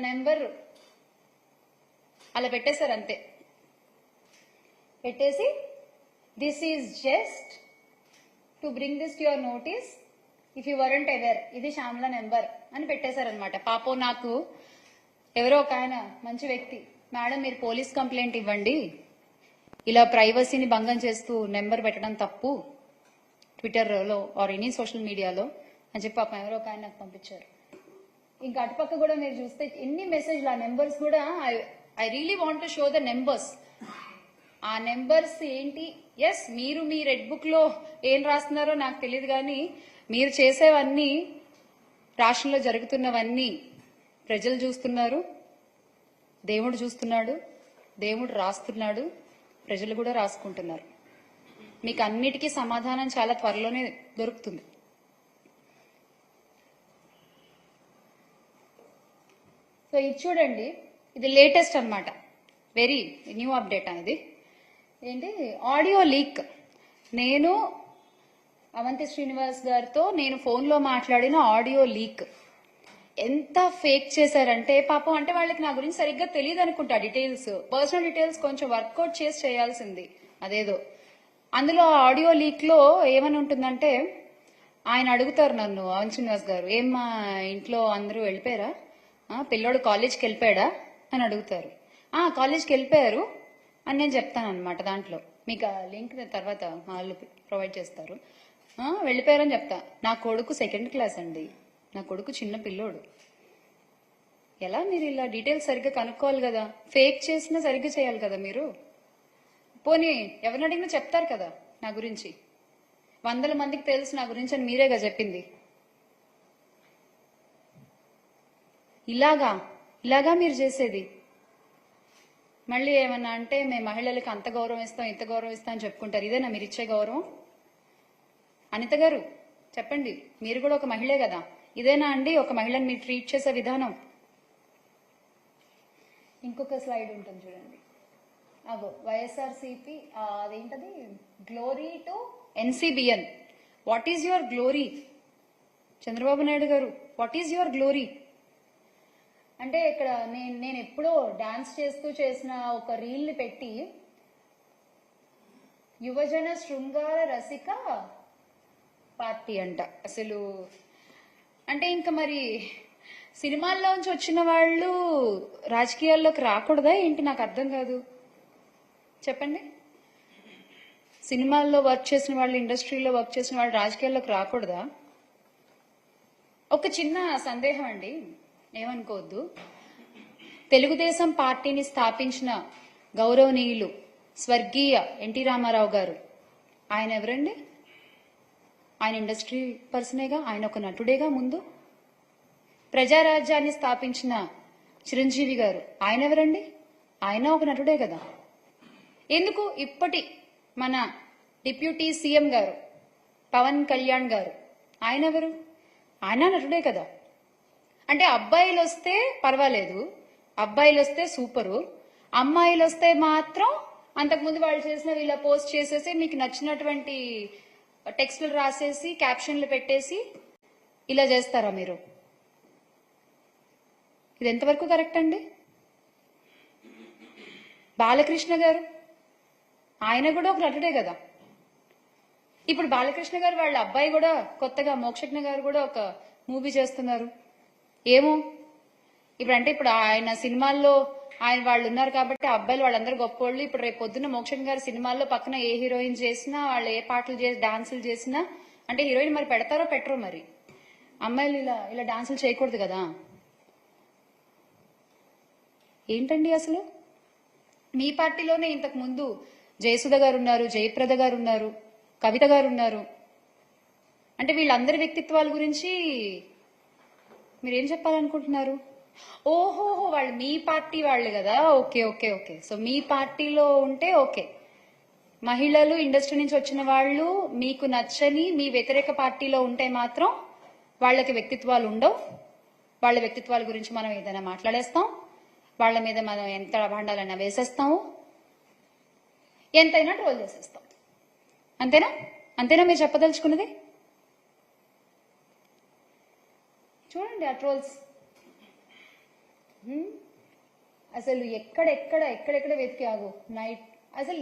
Number అలా పెట్టేశారు అంతే. పెట్టేసి this is just to bring this to your notice if you weren't aware, ఇది శ్యామల నెంబర్ అని పెట్టేశారనమాట. పాపం నాకు ఎవరో ఒక ఆయన మంచి వ్యక్తి, మేడం మీరు పోలీస్ కంప్లైంట్ ఇవ్వండి, ఇలా ప్రైవసీని భంగం చేస్తూ నెంబర్ పెట్టడం తప్పు ట్విట్టర్లో ఆర్ ఎనీ సోషల్ మీడియాలో అని చెప్పి పాపం ఎవరో ఒక ఆయన నాకు పంపించారు. ఇంకా అటుపక్క కూడా మీరు చూస్తే ఎన్ని మెసేజ్లు, ఆ నెంబర్స్ కూడా I really want to show the numbers. ఆ నెంబర్స్ ఏంటి, ఎస్ మీరు మీ రెడ్ బుక్ లో ఏం రాస్తున్నారో నాకు తెలియదు, కానీ మీరు చేసేవన్నీ, రాష్ట్రంలో జరుగుతున్నవన్నీ ప్రజలు చూస్తున్నారు, దేవుడు చూస్తున్నాడు, దేవుడు రాస్తున్నాడు, ప్రజలు కూడా రాసుకుంటున్నారు. మీకు అన్నిటికీ సమాధానం చాలా త్వరలోనే దొరుకుతుంది. సో ఇది చూడండి, ఇది లేటెస్ట్ అన్నమాట, వెరీ న్యూ అప్డేట్ అనేది. ఏంటి ఆడియో లీక్. నేను అవంతి శ్రీనివాస్ గారితో నేను ఫోన్లో మాట్లాడిన ఆడియో లీక్ ఎంత ఫేక్ చేశారంటే, పాపం అంటే వాళ్ళకి నా గురించి సరిగ్గా తెలియదు అనుకుంటా, డీటెయిల్స్, పర్సనల్ డీటెయిల్స్ కొంచెం వర్కౌట్ చేసి చేయాల్సింది అదేదో. అందులో ఆడియో లీక్ లో ఏమని ఉంటుందంటే, ఆయన అడుగుతారు నన్ను, అవంతి శ్రీనివాస్ గారు, ఏం మా ఇంట్లో అందరూ వెళ్ళిపోయారా, పిల్లోడు కాలేజ్కి వెళ్ళిపోయాడా అని అడుగుతారు. కాలేజ్కి వెళ్ళిపోయారు అని నేను చెప్తాను అనమాట. దాంట్లో మీకు ఆ లింక్ తర్వాత వాళ్ళు ప్రొవైడ్ చేస్తారు. వెళ్ళిపోయారని చెప్తా. నా కొడుకు 2nd క్లాస్ అండి, నా కొడుకు చిన్న పిల్లోడు. ఎలా మీరు ఇలా డీటెయిల్స్ సరిగ్గా కనుక్కోవాలి కదా, ఫేక్ చేసినా సరిగ్గా చేయాలి కదా మీరు. పోనీ ఎవరిని అడిగినా చెప్తారు కదా నా గురించి, 100 మందికి తెలుసు నా గురించి అని మీరేగా చెప్పింది. ఇలాగా మీరు చేసేది. మళ్ళీ ఏమన్నా అంటే మేము మహిళలకు అంత గౌరవం ఇస్తాం, ఇంత గౌరవం ఇస్తాం అని చెప్పుకుంటారు. ఇదేనా మీరు ఇచ్చే గౌరవం? అనిత గారు చెప్పండి, మీరు కూడా ఒక మహిళే కదా, ఇదేనా అండి ఒక మహిళని మీరు ట్రీట్ చేసే విధానం? ఇంకొక స్లైడ్ ఉంటుంది చూడండి, అగో వైఎస్ఆర్సీపీ అదేంటది, glory to NCBN. What is your glory? Chandrababu Naidu గారు, వాట్ ఈజ్ యువర్ గ్లోరీ? అంటే ఇక్కడ నేను ఎప్పుడో డాన్స్ చేస్తూ చేసిన ఒక రీల్ ని పెట్టి యువజన శృంగార రసిక పార్టీ అంట. అసలు అంటే ఇంకా మరి సినిమాల్లోంచి వచ్చిన వాళ్ళు రాజకీయాల్లోకి రాకూడదా ఏంటి? నాకు అర్థం కాదు, చెప్పండి. సినిమాల్లో వర్క్ చేసిన వాళ్ళు, ఇండస్ట్రీలో వర్క్ చేసిన వాళ్ళు రాజకీయాల్లోకి రాకూడదా? ఒక చిన్న సందేహం అండి, ఏమనుకోవద్దు. తెలుగుదేశం పార్టీని స్థాపించిన గౌరవనీయులు స్వర్గీయ ఎన్టీ రామారావు గారు, ఆయన ఎవరండి? ఆయన ఇండస్ట్రీ పర్సనేగా, ఆయన ఒక నటుడేగా. ముందు ప్రజారాజ్యాన్ని స్థాపించిన చిరంజీవి గారు, ఆయన ఎవరండి? ఆయన ఒక నటుడే కదా. ఎందుకు ఇప్పటి మన డిప్యూటీ సీఎం గారు పవన్ కళ్యాణ్ గారు, ఆయన ఎవరు? ఆయన నటుడే కదా. అంటే అబ్బాయిలు వస్తే పర్వాలేదు, అబ్బాయిలు వస్తే సూపరు, అమ్మాయిలు వస్తే మాత్రం అంతకుముందు వాళ్ళు చేసిన వీళ్ళ పోస్ట్ చేసేసి మీకు నచ్చినటువంటి టెక్స్టులు రాసేసి క్యాప్షన్లు పెట్టేసి ఇలా చేస్తారా మీరు? ఇది ఎంతవరకు కరెక్ట్ అండి? బాలకృష్ణ గారు, ఆయన కూడా ఒక నటుడే కదా. ఇప్పుడు బాలకృష్ణ గారు వాళ్ళ అబ్బాయి కూడా కొత్తగా మోక్షజ్ఞ గారు కూడా ఒక మూవీ చేస్తున్నారు. ఏమో ఇప్పుడు అంటే ఇప్పుడు ఆయన సినిమాల్లో ఆయన వాళ్ళు ఉన్నారు కాబట్టి అబ్బాయిలు వాళ్ళందరూ గొప్పోళ్ళు. ఇప్పుడు రేపు పొద్దున్న మోక్షజ్ఞ గారి సినిమాల్లో పక్కన ఏ హీరోయిన్ చేసినా, వాళ్ళు ఏ పాటలు చేసి డాన్సులు చేసినా అంటే హీరోయిన్ మరి పెడతారో పెట్టరో. మరి అమ్మాయిలు ఇలా డాన్సులు చేయకూడదు కదా. ఏంటండి అసలు? మీ పార్టీలోనే ఇంతకు ముందు జయసుధ గారు ఉన్నారు, జయప్రద గారు ఉన్నారు, కవిత గారు ఉన్నారు. అంటే వీళ్ళందరి వ్యక్తిత్వాల గురించి మీరేం చెప్పాలనుకుంటున్నారు? ఓహోహో, వాళ్ళు మీ పార్టీ వాళ్ళు కదా. Okay okay okay. సో మీ పార్టీలో ఉంటే ఓకే. మహిళలు, ఇండస్ట్రీ నుంచి వచ్చిన వాళ్ళు మీకు నచ్చని మీ వ్యతిరేక పార్టీలో ఉంటే మాత్రం వాళ్ళకి వ్యక్తిత్వాలు ఉండవు. వాళ్ళ వ్యక్తిత్వాల గురించి మనం ఏదైనా మాట్లాడేస్తాం, వాళ్ళ మీద మనం ఎంత భాండాలైనా వేసేస్తాము, ఎంతైనా ట్రోల్ చేసేస్తాం. అంతేనా? అంతేనా మీరు చెప్పదలుచుకున్నది? చూడండి ఆ ట్రోల్స్. అసలు ఎక్కడెక్కడ వెతికావు నైట్, అసలు